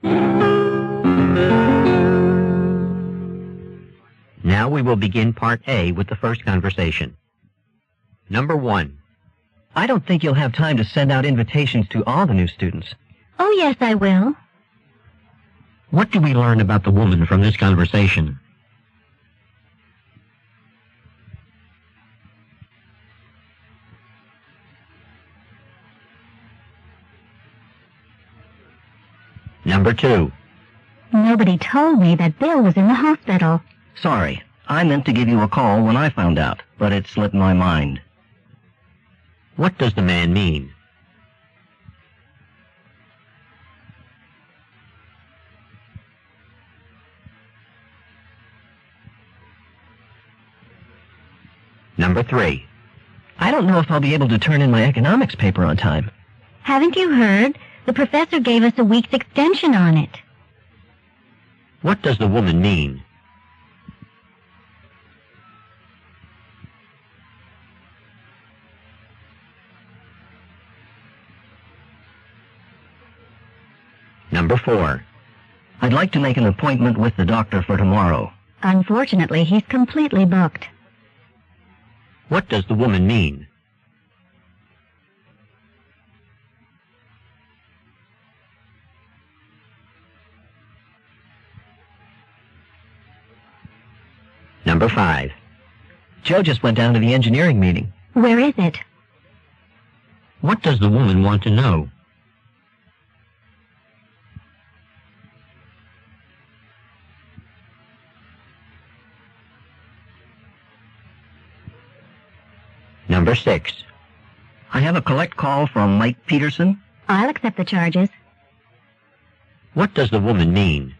Now we will begin Part A with the first conversation. Number 1. I don't think you'll have time to send out invitations to all the new students. Oh, yes, I will. What do we learn about the woman from this conversation? Number 2. Nobody told me that Bill was in the hospital. Sorry, I meant to give you a call when I found out, but it slipped my mind. What does the man mean? Number 3. I don't know if I'll be able to turn in my economics paper on time. Haven't you heard? The professor gave us a week's extension on it. What does the woman mean? Number 4. I'd like to make an appointment with the doctor for tomorrow. Unfortunately, he's completely booked. What does the woman mean? Number 5. Joe just went down to the engineering meeting. Where is it? What does the woman want to know? Number 6. I have a collect call from Mike Peterson. I'll accept the charges. What does the woman mean?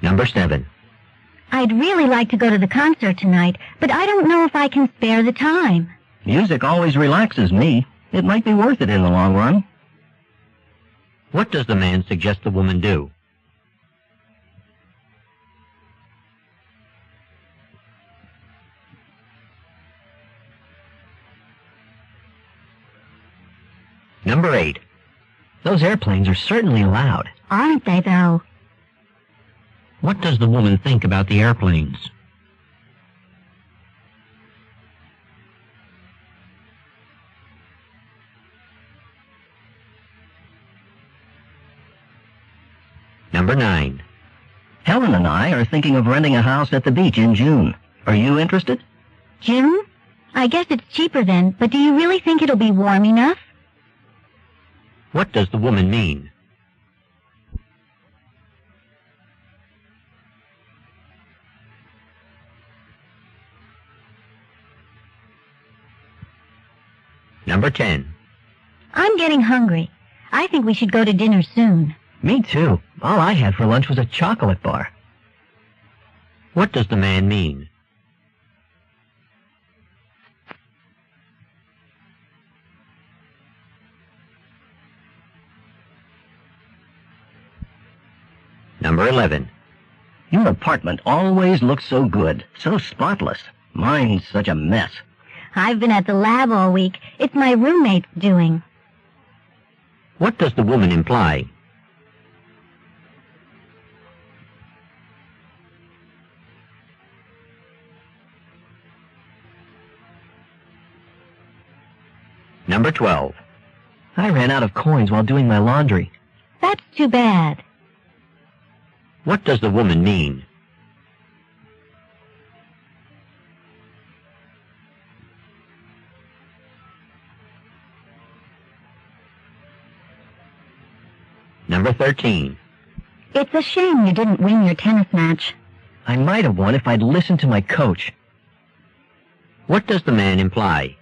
Number 7. I'd really like to go to the concert tonight, but I don't know if I can spare the time. Music always relaxes me. It might be worth it in the long run. What does the man suggest the woman do? Number 8. Those airplanes are certainly loud. Aren't they, though? What does the woman think about the airplanes? Number 9. Helen and I are thinking of renting a house at the beach in June. Are you interested? June? I guess it's cheaper then, but do you really think it'll be warm enough? What does the woman mean? Number 10. I'm getting hungry. I think we should go to dinner soon. Me too. All I had for lunch was a chocolate bar. What does the man mean? Number 11. Your apartment always looks so good, so spotless. Mine's such a mess. I've been at the lab all week. It's my roommate's doing. What does the woman imply? Number 12. I ran out of coins while doing my laundry. That's too bad. What does the woman mean? Number 13. It's a shame you didn't win your tennis match. I might have won if I'd listened to my coach. What does the man imply?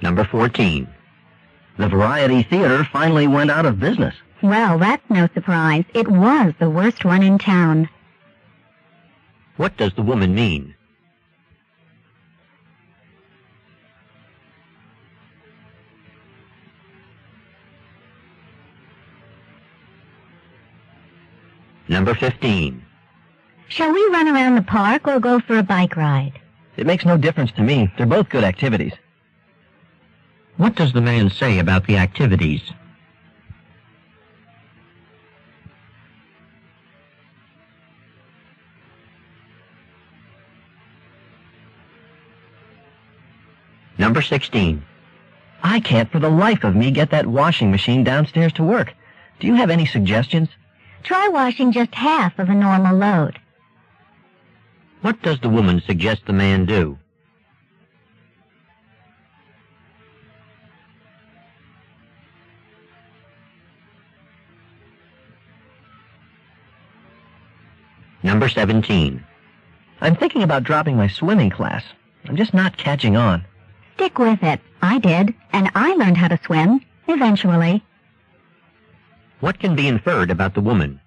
Number 14. The Variety Theater finally went out of business. Well, that's no surprise. It was the worst one in town. What does the woman mean? Number 15. Shall we run around the park or go for a bike ride? It makes no difference to me. They're both good activities. What does the man say about the activities? Number 16. I can't for the life of me get that washing machine downstairs to work. Do you have any suggestions? Try washing just half of a normal load. What does the woman suggest the man do? Number 17. I'm thinking about dropping my swimming class. I'm just not catching on. Stick with it. I did, and I learned how to swim, eventually. What can be inferred about the woman?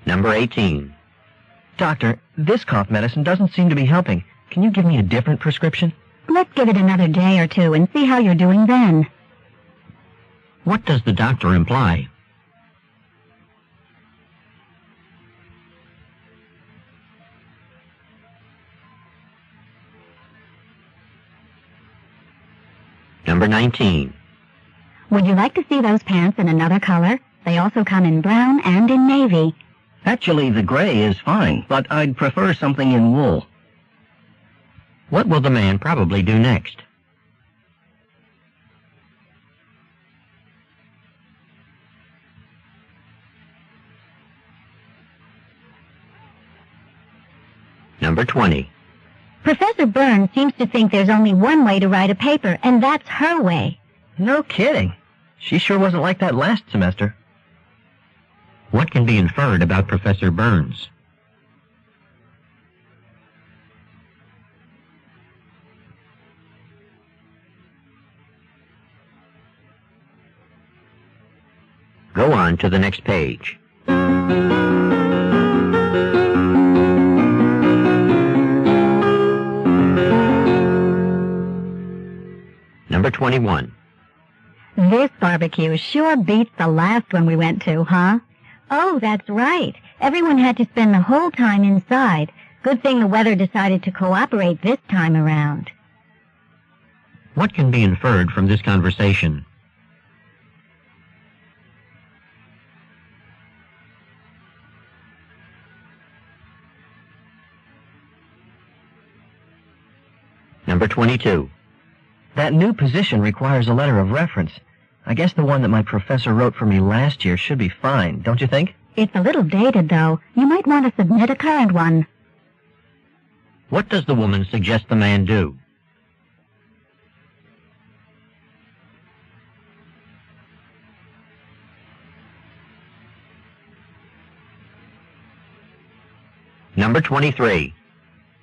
Number 18. Doctor, this cough medicine doesn't seem to be helping. Can you give me a different prescription? Let's give it another day or two and see how you're doing then. What does the doctor imply? Number 19. Would you like to see those pants in another color? They also come in brown and in navy. Actually, the gray is fine, but I'd prefer something in wool. What will the man probably do next? Number 20. Professor Burns seems to think there's only one way to write a paper, and that's her way. No kidding. She sure wasn't like that last semester. What can be inferred about Professor Burns? Go on to the next page. Number 21. This barbecue sure beats the last one we went to, huh? Oh, that's right. Everyone had to spend the whole time inside. Good thing the weather decided to cooperate this time around. What can be inferred from this conversation? Number 22. That new position requires a letter of reference. I guess the one that my professor wrote for me last year should be fine, don't you think? It's a little dated, though. You might want to submit a current one. What does the woman suggest the man do? Number 23.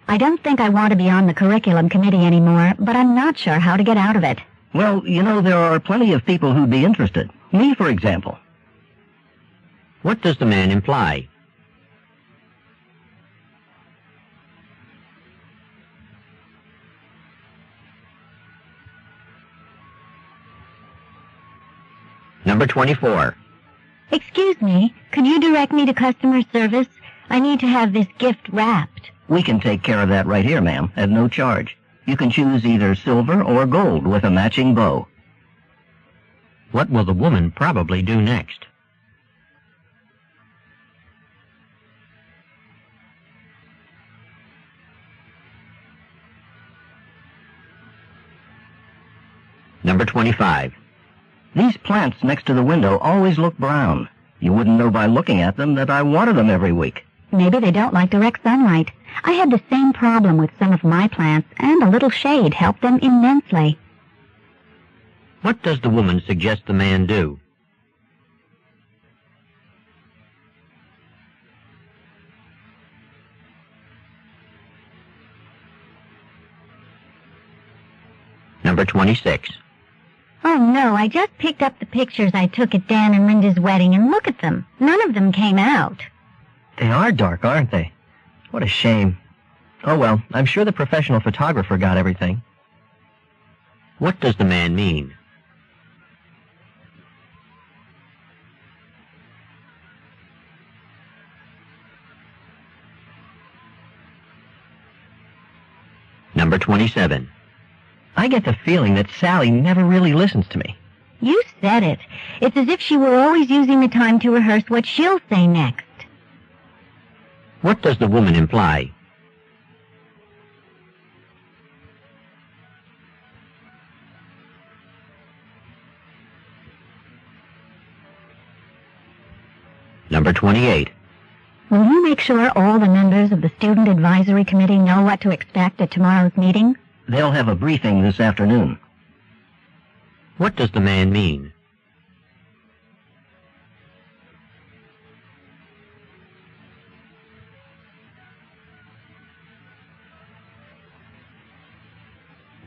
I don't think I want to be on the curriculum committee anymore, but I'm not sure how to get out of it. Well, you know, there are plenty of people who'd be interested. Me, for example. What does the man imply? Number 24. Excuse me, could you direct me to customer service? I need to have this gift wrapped. We can take care of that right here, ma'am, at no charge. You can choose either silver or gold with a matching bow. What will the woman probably do next? Number 25. These plants next to the window always look brown. You wouldn't know by looking at them that I water them every week. Maybe they don't like direct sunlight. I had the same problem with some of my plants, and a little shade helped them immensely. What does the woman suggest the man do? Number 26. Oh no, I just picked up the pictures I took at Dan and Linda's wedding, and look at them. None of them came out. They are dark, aren't they? What a shame. Oh, well, I'm sure the professional photographer got everything. What does the man mean? Number 27. I get the feeling that Sally never really listens to me. You said it. It's as if she were always using the time to rehearse what she'll say next. What does the woman imply? Number 28. Will you make sure all the members of the Student Advisory Committee know what to expect at tomorrow's meeting? They'll have a briefing this afternoon. What does the man mean?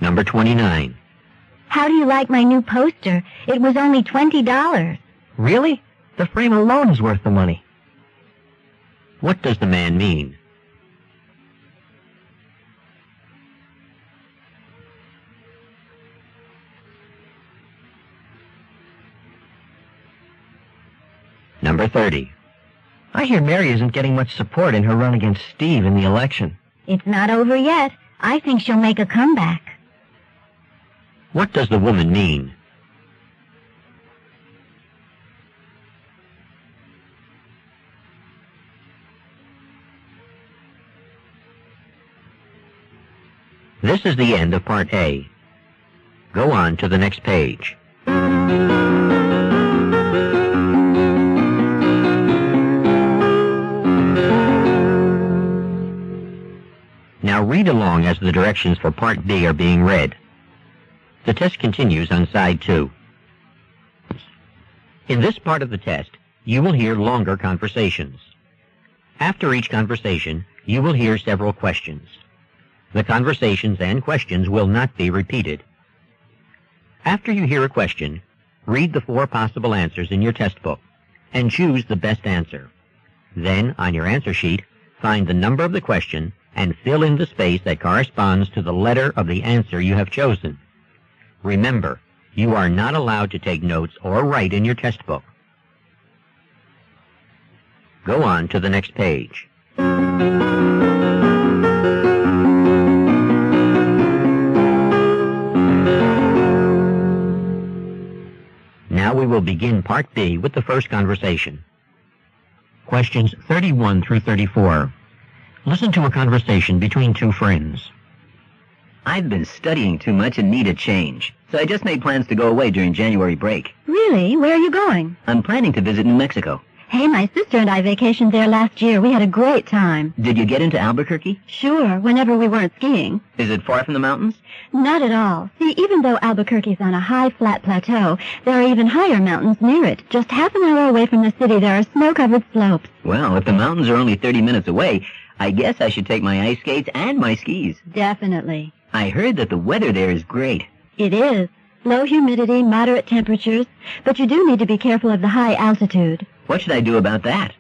Number 29. How do you like my new poster? It was only $20. Really? The frame alone is worth the money. What does the man mean? Number 30. I hear Mary isn't getting much support in her run against Steve in the election. It's not over yet. I think she'll make a comeback. What does the woman mean? This is the end of Part A. Go on to the next page. Now read along as the directions for Part B are being read. The test continues on side 2. In this part of the test, you will hear longer conversations. After each conversation, you will hear several questions. The conversations and questions will not be repeated. After you hear a question, read the 4 possible answers in your test book and choose the best answer. Then, on your answer sheet, find the number of the question and fill in the space that corresponds to the letter of the answer you have chosen. Remember, you are not allowed to take notes or write in your test book. Go on to the next page. Now we will begin Part B with the first conversation. Questions 31 through 34. Listen to a conversation between 2 friends. I've been studying too much and need a change, so I just made plans to go away during January break. Really? Where are you going? I'm planning to visit New Mexico. Hey, my sister and I vacationed there last year. We had a great time. Did you get into Albuquerque? Sure, whenever we weren't skiing. Is it far from the mountains? Not at all. See, even though Albuquerque's on a high, flat plateau, there are even higher mountains near it. Just half an hour away from the city, there are snow-covered slopes. Well, if the mountains are only 30 minutes away, I guess I should take my ice skates and my skis. Definitely. I heard that the weather there is great. It is. Low humidity, moderate temperatures, but you do need to be careful of the high altitude. What should I do about that?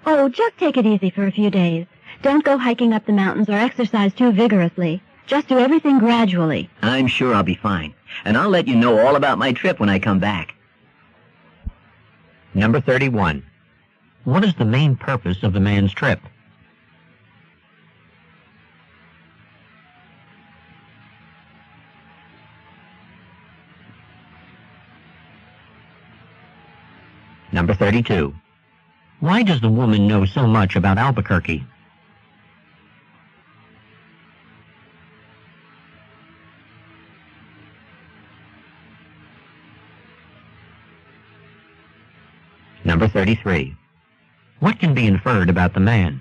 Oh, just take it easy for a few days. Don't go hiking up the mountains or exercise too vigorously. Just do everything gradually. I'm sure I'll be fine, and I'll let you know all about my trip when I come back. Number 31. What is the main purpose of the man's trip? Number 32. Why does the woman know so much about Albuquerque? Number 33. What can be inferred about the man?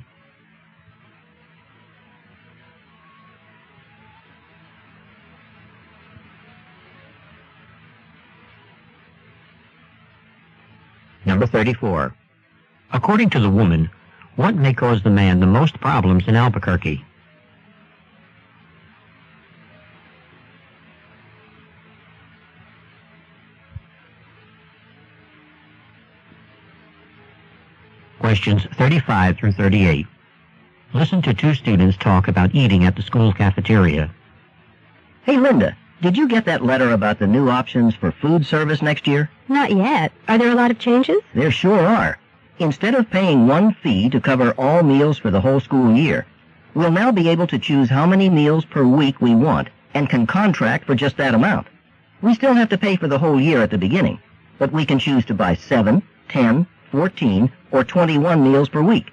Number 34. According to the woman, what may cause the man the most problems in Albuquerque? Questions 35 through 38. Listen to two students talk about eating at the school cafeteria. Hey, Linda, did you get that letter about the new options for food service next year? Not yet. Are there a lot of changes? There sure are. Instead of paying one fee to cover all meals for the whole school year, we'll now be able to choose how many meals per week we want and can contract for just that amount. We still have to pay for the whole year at the beginning, but we can choose to buy 7, 10, 14, or 21 meals per week.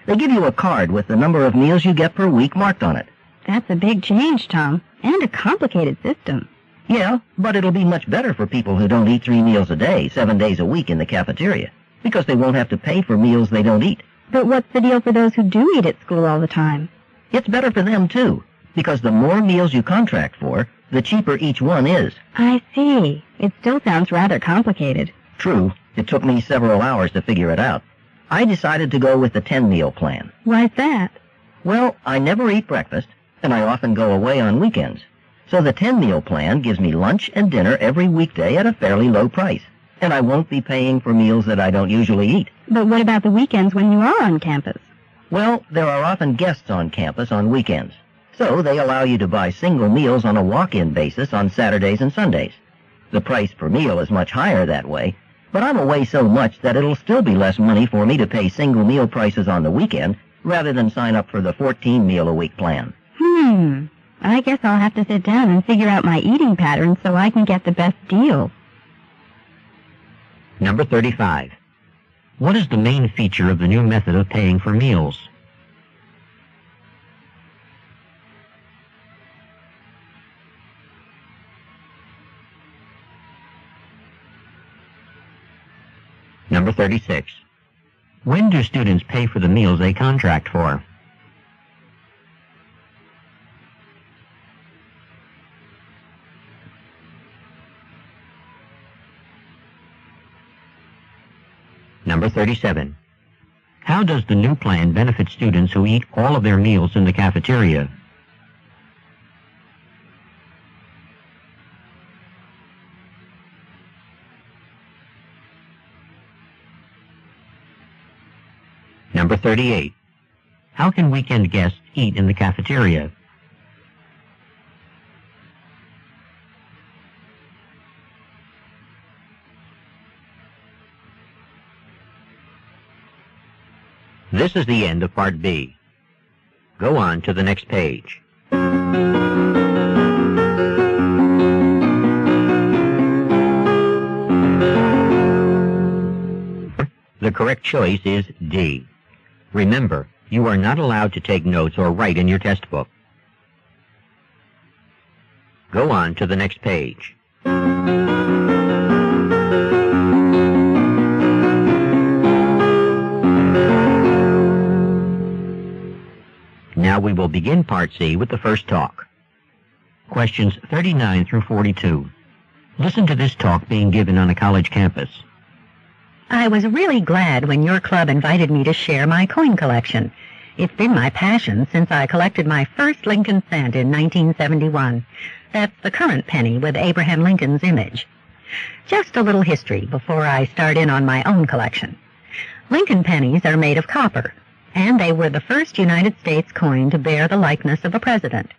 They give you a card with the number of meals you get per week marked on it. That's a big change, Tom, and a complicated system. Yeah, but it'll be much better for people who don't eat 3 meals a day, 7 days a week in the cafeteria, because they won't have to pay for meals they don't eat. But what's the deal for those who do eat at school all the time? It's better for them, too, because the more meals you contract for, the cheaper each one is. I see. It still sounds rather complicated. True, it took me several hours to figure it out. I decided to go with the 10-meal plan. Why's that? Well, I never eat breakfast, and I often go away on weekends. So the 10-meal plan gives me lunch and dinner every weekday at a fairly low price, and I won't be paying for meals that I don't usually eat. But what about the weekends when you are on campus? Well, there are often guests on campus on weekends, so they allow you to buy single meals on a walk-in basis on Saturdays and Sundays. The price per meal is much higher that way, but I'm away so much that it'll still be less money for me to pay single meal prices on the weekend rather than sign up for the 14-meal-a-week plan. I guess I'll have to sit down and figure out my eating patterns so I can get the best deal. Number 35. What is the main feature of the new method of paying for meals? Number 36. When do students pay for the meals they contract for? Number 37. How does the new plan benefit students who eat all of their meals in the cafeteria? Number 38. How can weekend guests eat in the cafeteria? This is the end of Part B. Go on to the next page. The correct choice is D. Remember, you are not allowed to take notes or write in your test book. Go on to the next page. Now we will begin Part C with the first talk. Questions 39 through 42. Listen to this talk being given on a college campus. I was really glad when your club invited me to share my coin collection. It's been my passion since I collected my first Lincoln cent in 1971. That's the current penny with Abraham Lincoln's image. Just a little history before I start in on my own collection. Lincoln pennies are made of copper, and they were the first United States coin to bear the likeness of a president.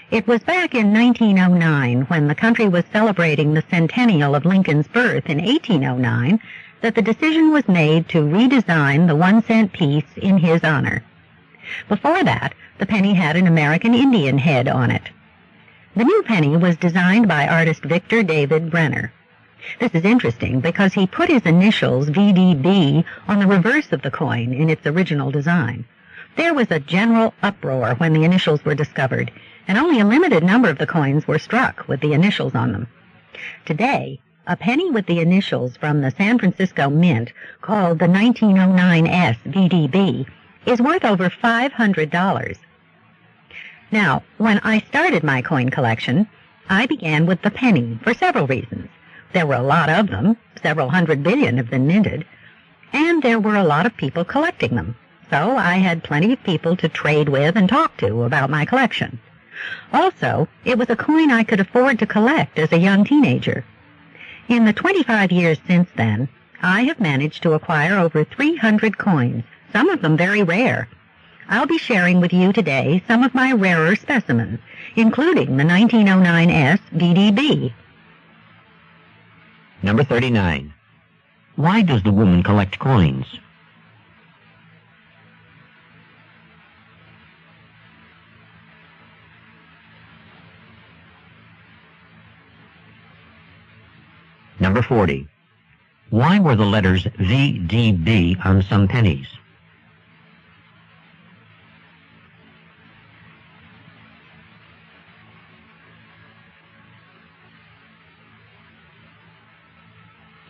It was back in 1909, when the country was celebrating the centennial of Lincoln's birth in 1809, that the decision was made to redesign the 1-cent piece in his honor. Before that, the penny had an American Indian head on it. The new penny was designed by artist Victor David Brenner. This is interesting because he put his initials, VDB, on the reverse of the coin in its original design. There was a general uproar when the initials were discovered, and only a limited number of the coins were struck with the initials on them. Today, a penny with the initials from the San Francisco Mint, called the 1909S VDB, is worth over $500. Now, when I started my coin collection, I began with the penny for several reasons. There were a lot of them, several hundred billion have been minted, and there were a lot of people collecting them, so I had plenty of people to trade with and talk to about my collection. Also, it was a coin I could afford to collect as a young teenager. In the 25 years since then, I have managed to acquire over 300 coins, some of them very rare. I'll be sharing with you today some of my rarer specimens, including the 1909S VDB. Number 39. Why does the woman collect coins? Number 40. Why were the letters VDB on some pennies?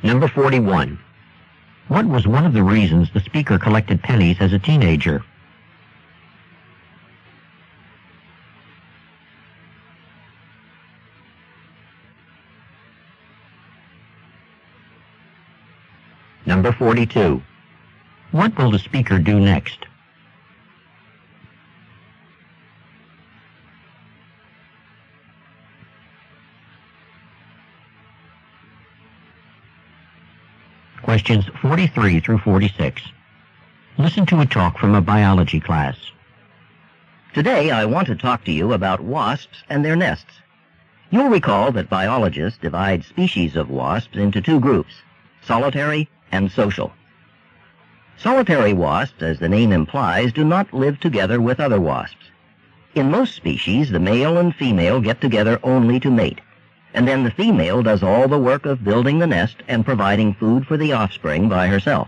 Number 41. What was one of the reasons the speaker collected pennies as a teenager? Number 42. What will the speaker do next? Questions 43 through 46. Listen to a talk from a biology class. Today I want to talk to you about wasps and their nests. You'll recall that biologists divide species of wasps into two groups, solitary and social. Solitary wasps, as the name implies, do not live together with other wasps. In most species, the male and female get together only to mate, and then the female does all the work of building the nest and providing food for the offspring by herself.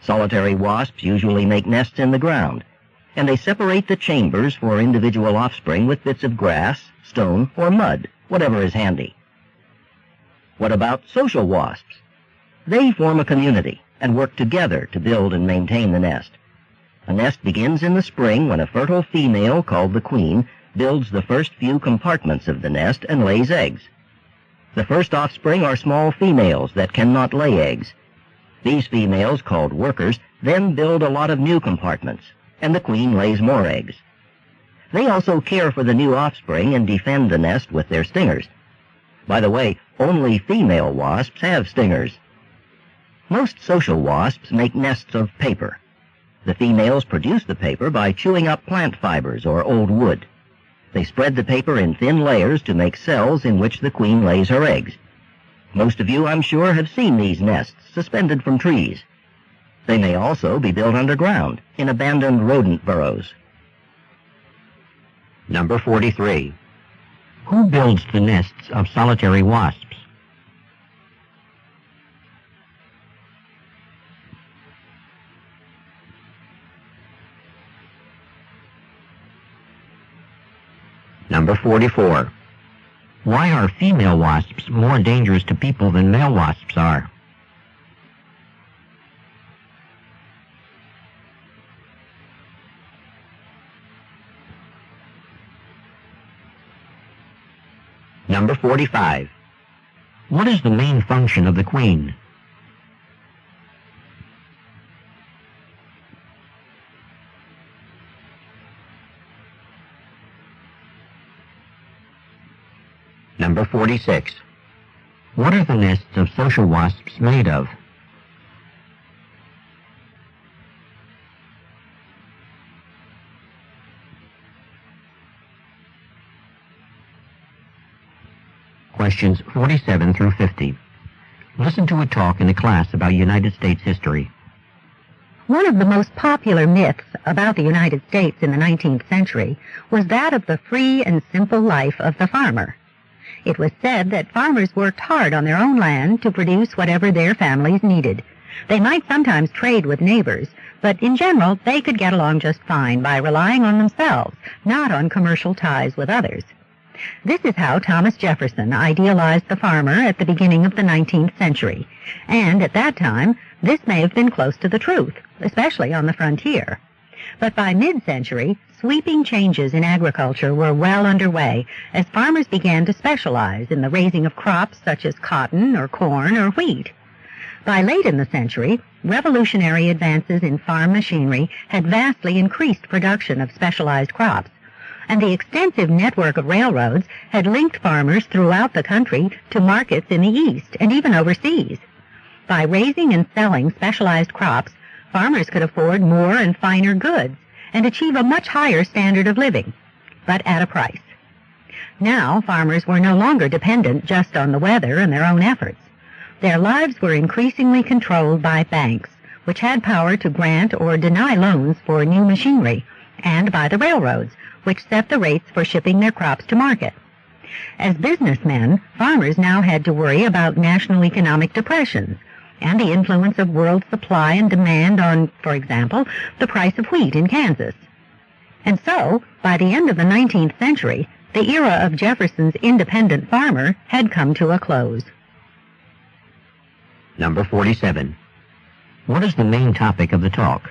Solitary wasps usually make nests in the ground, and they separate the chambers for individual offspring with bits of grass, stone, or mud, whatever is handy. What about social wasps? They form a community and work together to build and maintain the nest. A nest begins in the spring when a fertile female called the queen builds the first few compartments of the nest and lays eggs. The first offspring are small females that cannot lay eggs. These females, called workers, then build a lot of new compartments, and the queen lays more eggs. They also care for the new offspring and defend the nest with their stingers. By the way, only female wasps have stingers. Most social wasps make nests of paper. The females produce the paper by chewing up plant fibers or old wood. They spread the paper in thin layers to make cells in which the queen lays her eggs. Most of you, I'm sure, have seen these nests suspended from trees. They may also be built underground in abandoned rodent burrows. Number 43. Who builds the nests of solitary wasps? Number 44. Why are female wasps more dangerous to people than male wasps are? Number 45. What is the main function of the queen? Number 46. What are the nests of social wasps made of? Questions 47 through 50. Listen to a talk in a class about United States history. One of the most popular myths about the United States in the 19th century was that of the free and simple life of the farmer. It was said that farmers worked hard on their own land to produce whatever their families needed. They might sometimes trade with neighbors, but in general they could get along just fine by relying on themselves, not on commercial ties with others. This is how Thomas Jefferson idealized the farmer at the beginning of the 19th century, and at that time this may have been close to the truth, especially on the frontier. But by mid-century, sweeping changes in agriculture were well underway as farmers began to specialize in the raising of crops such as cotton or corn or wheat. By late in the century, revolutionary advances in farm machinery had vastly increased production of specialized crops, and the extensive network of railroads had linked farmers throughout the country to markets in the East and even overseas. By raising and selling specialized crops, farmers could afford more and finer goods, and achieve a much higher standard of living, but at a price. Now, farmers were no longer dependent just on the weather and their own efforts. Their lives were increasingly controlled by banks, which had power to grant or deny loans for new machinery, and by the railroads, which set the rates for shipping their crops to market. As businessmen, farmers now had to worry about national economic depressions and the influence of world supply and demand on, for example, the price of wheat in Kansas. And so, by the end of the 19th century, the era of Jefferson's independent farmer had come to a close. Number 47. What is the main topic of the talk?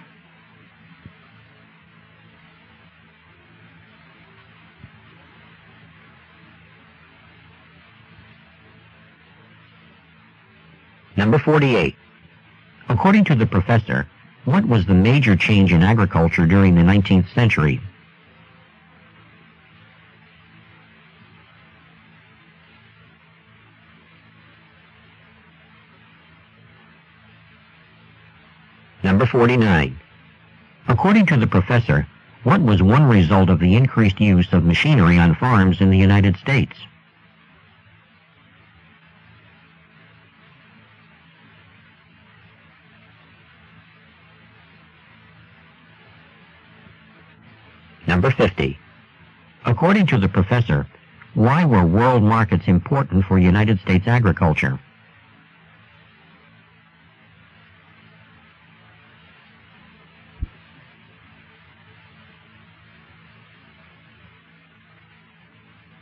Number 48. According to the professor, what was the major change in agriculture during the 19th century? Number 49. According to the professor, what was one result of the increased use of machinery on farms in the United States? Number 50. According to the professor, why were world markets important for United States agriculture?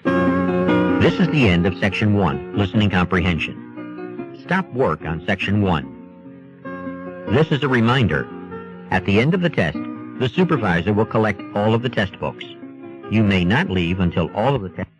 This is the end of Section 1, Listening Comprehension. Stop work on Section 1. This is a reminder. At the end of the test, the supervisor will collect all of the test books. You may not leave until all of the tests